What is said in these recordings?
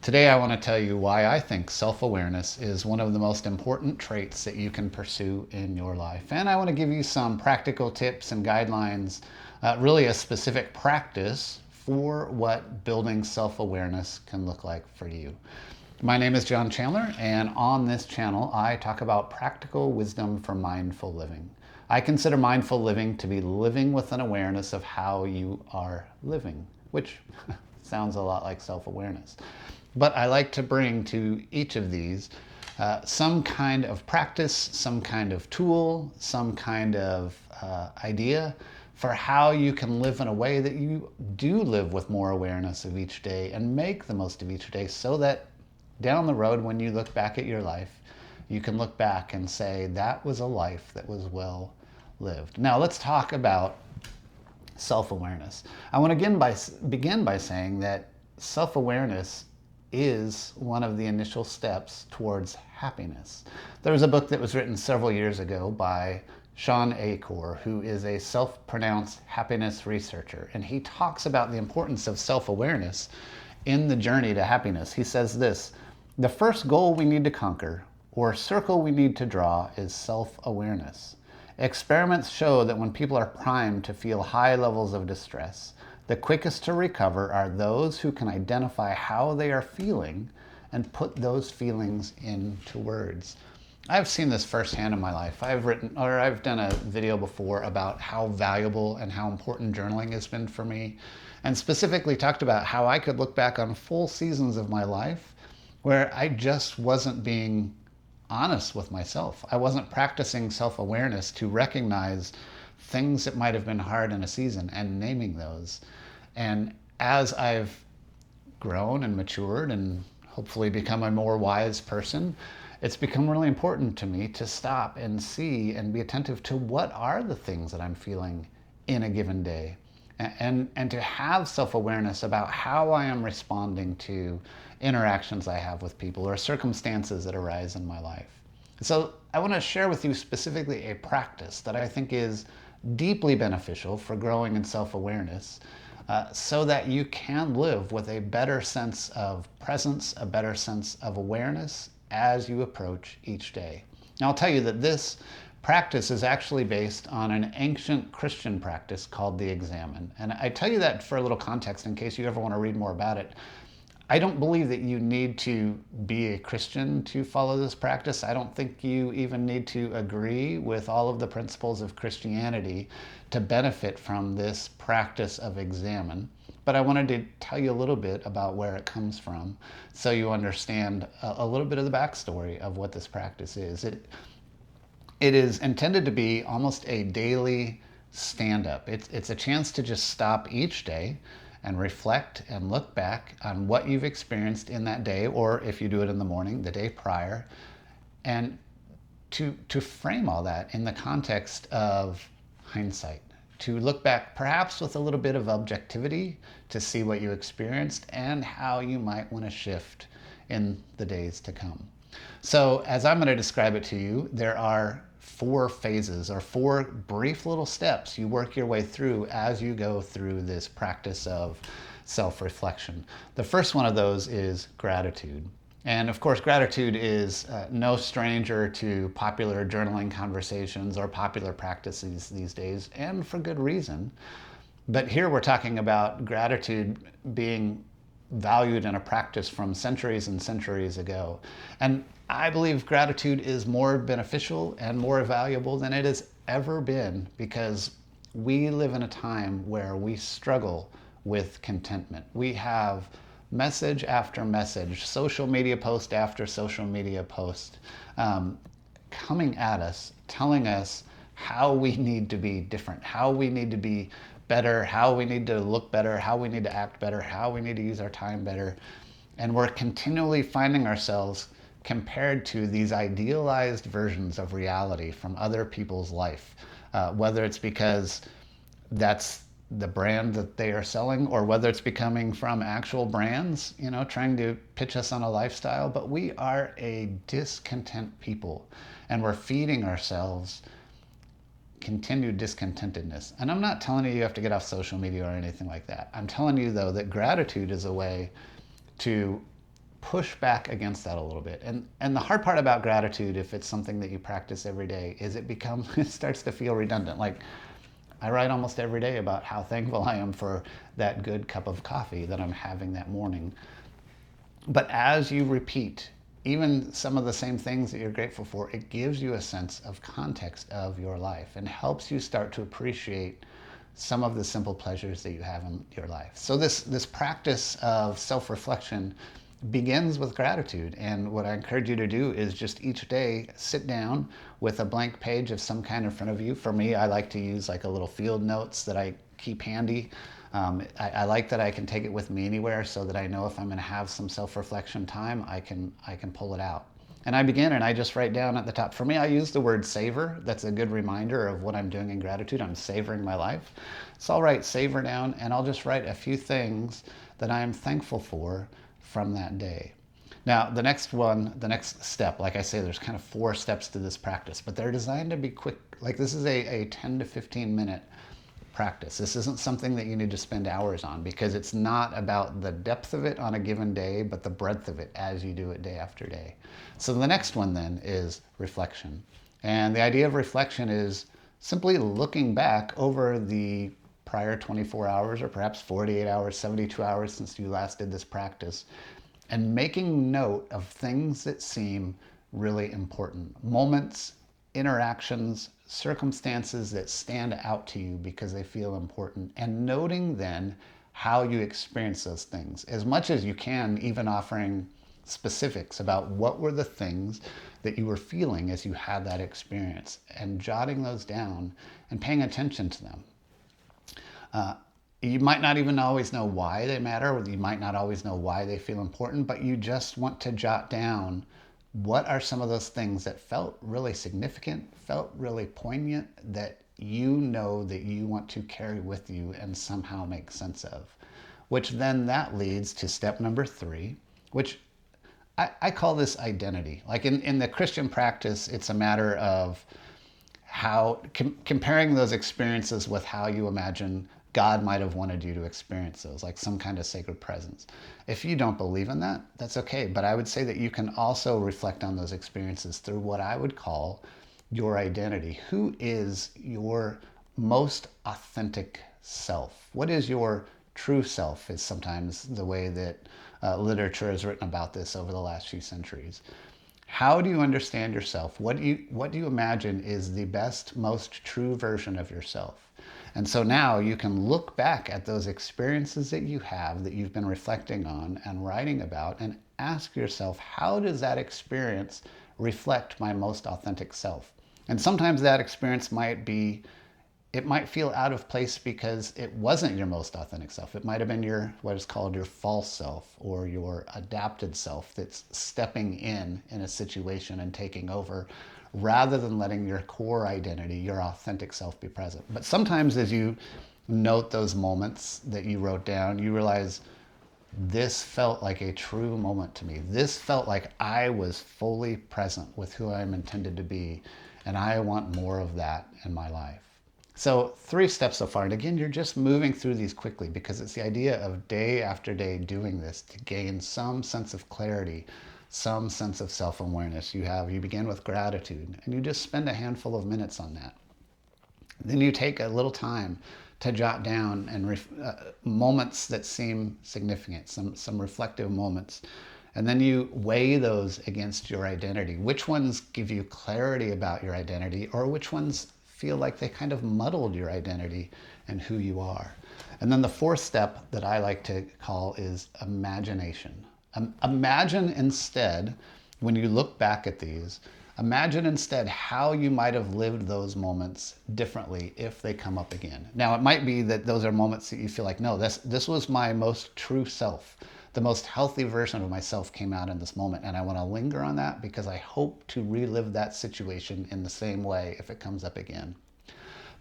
Today, I want to tell you why I think self-awareness is one of the most important traits that you can pursue in your life. And I want to give you some practical tips and guidelines, really a specific practice for what building self-awareness can look like for you. My name is John Chandler, and on this channel, I talk about practical wisdom for mindful living. I consider mindful living to be living with an awareness of how you are living, which sounds a lot like self-awareness. But I like to bring to each of these some kind of practice, some kind of tool, some kind of idea for how you can live in a way that you do live with more awareness of each day and make the most of each day, so that down the road, when you look back at your life, you can look back and say, that was a life that was well lived. Now, let's talk about self-awareness. I want to begin by saying that self-awareness is one of the initial steps towards happiness. There was a book that was written several years ago by Shawn, who is a self-pronounced happiness researcher, and he talks about the importance of self-awareness in the journey to happiness. He says this: the first goal we need to conquer, or circle we need to draw, is self-awareness. Experiments show that when people are primed to feel high levels of distress, the quickest to recover are those who can identify how they are feeling and put those feelings into words. I've seen this firsthand in my life. I've done a video before about how valuable and how important journaling has been for me, and specifically talked about how I could look back on full seasons of my life where I just wasn't being honest with myself. I wasn't practicing self-awareness to recognize things that might have been hard in a season and naming those. And as I've grown and matured and hopefully become a more wise person, it's become really important to me to stop and see and be attentive to what are the things that I'm feeling in a given day, and to have self-awareness about how I am responding to interactions I have with people or circumstances that arise in my life. So I want to share with you specifically a practice that I think is deeply beneficial for growing in self-awareness, so that you can live with a better sense of presence, a better sense of awareness as you approach each day. Now, I'll tell you that this practice is actually based on an ancient Christian practice called the Examen. And I tell you that for a little context in case you ever want to read more about it. I don't believe that you need to be a Christian to follow this practice. I don't think you even need to agree with all of the principles of Christianity to benefit from this practice of Examen. But I wanted to tell you a little bit about where it comes from so you understand a little bit of the backstory of what this practice is. It is intended to be almost a daily stand-up. It's a chance to just stop each day and reflect and look back on what you've experienced in that day, or if you do it in the morning, the day prior, and to frame all that in the context of hindsight, to look back perhaps with a little bit of objectivity to see what you experienced and how you might want to shift in the days to come. So as I'm going to describe it to you, there are 4 phases or 4 brief little steps you work your way through as you go through this practice of self-reflection. The first one of those is gratitude. And of course, gratitude is no stranger to popular journaling conversations or popular practices these days, and for good reason. But here we're talking about gratitude being valued in a practice from centuries and centuries ago. And I believe gratitude is more beneficial and more valuable than it has ever been, because we live in a time where we struggle with contentment. We have message after message, social media post after social media post, coming at us, telling us how we need to be different, how we need to be better, how we need to look better, how we need to act better, how we need to use our time better. And we're continually finding ourselves compared to these idealized versions of reality from other people's life, whether it's because that's the brand that they are selling, or whether it's becoming from actual brands, trying to pitch us on a lifestyle. But we are a discontent people, and we're feeding ourselves continued discontentedness. And I'm not telling you you have to get off social media or anything like that. I'm telling you, though, that gratitude is a way to push back against that a little bit. And the hard part about gratitude, if it's something that you practice every day, is it starts to feel redundant. Like, I write almost every day about how thankful I am for that good cup of coffee that I'm having that morning. But as you repeat even some of the same things that you're grateful for, it gives you a sense of context of your life and helps you start to appreciate some of the simple pleasures that you have in your life. So this practice of self-reflection begins with gratitude. And what I encourage you to do is just each day sit down with a blank page of some kind in front of you. For me, I like to use like a little field notes that I keep handy. I like that I can take it with me anywhere, so that I know if I'm going to have some self-reflection time, I can pull it out. And I begin and I just write down at the top. For me, I use the word savor. That's a good reminder of what I'm doing in gratitude. I'm savoring my life. So I'll write savor down, and I'll just write a few things that I am thankful for from that day. Now, the next step, like I say, there's kind of 4 steps to this practice, but they're designed to be quick. Like, this is a 10 to 15 minute practice. This isn't something that you need to spend hours on, because it's not about the depth of it on a given day, but the breadth of it as you do it day after day. So the next one then is reflection. And the idea of reflection is simply looking back over the prior 24 hours, or perhaps 48 hours, 72 hours since you last did this practice, and making note of things that seem really important. Moments, interactions, circumstances that stand out to you because they feel important, and noting then how you experience those things as much as you can, even offering specifics about what were the things that you were feeling as you had that experience, and jotting those down and paying attention to them. You might not even always know why they matter, or you might not always know why they feel important, but you just want to jot down what are some of those things that felt really significant, felt really poignant, that you know that you want to carry with you and somehow make sense of. Which then that leads to step number 3, which I call this identity. Like in the Christian practice, it's a matter of how comparing those experiences with how you imagine God might have wanted you to experience those, like some kind of sacred presence. If you don't believe in that, that's okay. But I would say that you can also reflect on those experiences through what I would call your identity. Who is your most authentic self? What is your true self, is sometimes the way that literature has written about this over the last few centuries. How do you understand yourself? What do you imagine is the best, most true version of yourself? And so now you can look back at those experiences that you have, that you've been reflecting on and writing about, and ask yourself, how does that experience reflect my most authentic self? And sometimes that experience might feel out of place because it wasn't your most authentic self. It might have been what is called your false self, or your adapted self, that's stepping in a situation and taking over, rather than letting your core identity, your authentic self, be present. But sometimes as you note those moments that you wrote down, you realize, this felt like a true moment to me. This felt like I was fully present with who I'm intended to be, and I want more of that in my life. So 3 steps so far. And again, you're just moving through these quickly, because it's the idea of day after day doing this to gain some sense of clarity, some sense of self-awareness. You begin with gratitude, and you just spend a handful of minutes on that. Then you take a little time to jot down moments that seem significant, some reflective moments. And then you weigh those against your identity. Which ones give you clarity about your identity, or which ones feel like they kind of muddled your identity and who you are? And then the 4th step that I like to call is imagination. Imagine instead, when you look back at these, imagine instead how you might have lived those moments differently if they come up again. Now, it might be that those are moments that you feel like, no, this was my most true self. The most healthy version of myself came out in this moment, and I want to linger on that because I hope to relive that situation in the same way if it comes up again.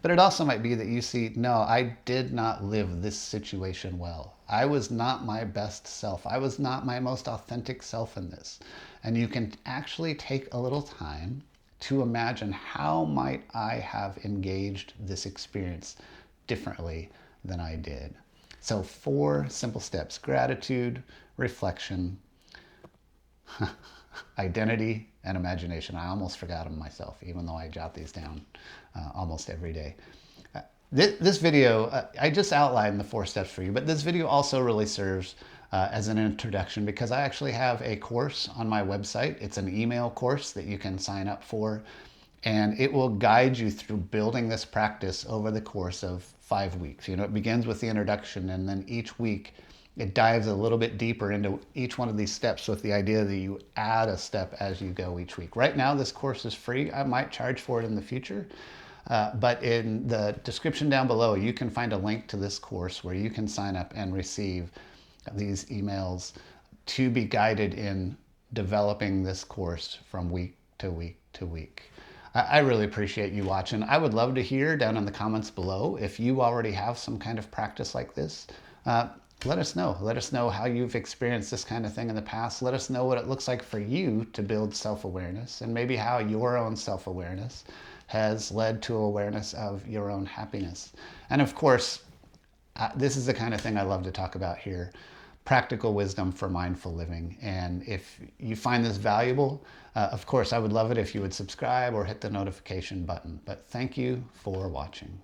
But it also might be that you see, no, I did not live this situation well. I was not my best self. I was not my most authentic self in this. And you can actually take a little time to imagine, how might I have engaged this experience differently than I did? So 4 simple steps: gratitude, reflection, identity, and imagination. I almost forgot them myself, even though I jot these down almost every day. This video, I just outlined the 4 steps for you, but this video also really serves as an introduction because I actually have a course on my website. It's an email course that you can sign up for, and it will guide you through building this practice over the course of 5 weeks. You know, it begins with the introduction, and then each week it dives a little bit deeper into each one of these steps with the idea that you add a step as you go each week. Right now, this course is free. I might charge for it in the future. But in the description down below, you can find a link to this course where you can sign up and receive these emails to be guided in developing this course from week to week to week. I really appreciate you watching. I would love to hear down in the comments below if you already have some kind of practice like this. Let us know. Let us know how you've experienced this kind of thing in the past. Let us know what it looks like for you to build self-awareness, and maybe how your own self-awareness has led to awareness of your own happiness. And of course, this is the kind of thing I love to talk about here, practical wisdom for mindful living. And if you find this valuable, of course, I would love it if you would subscribe or hit the notification button. But thank you for watching.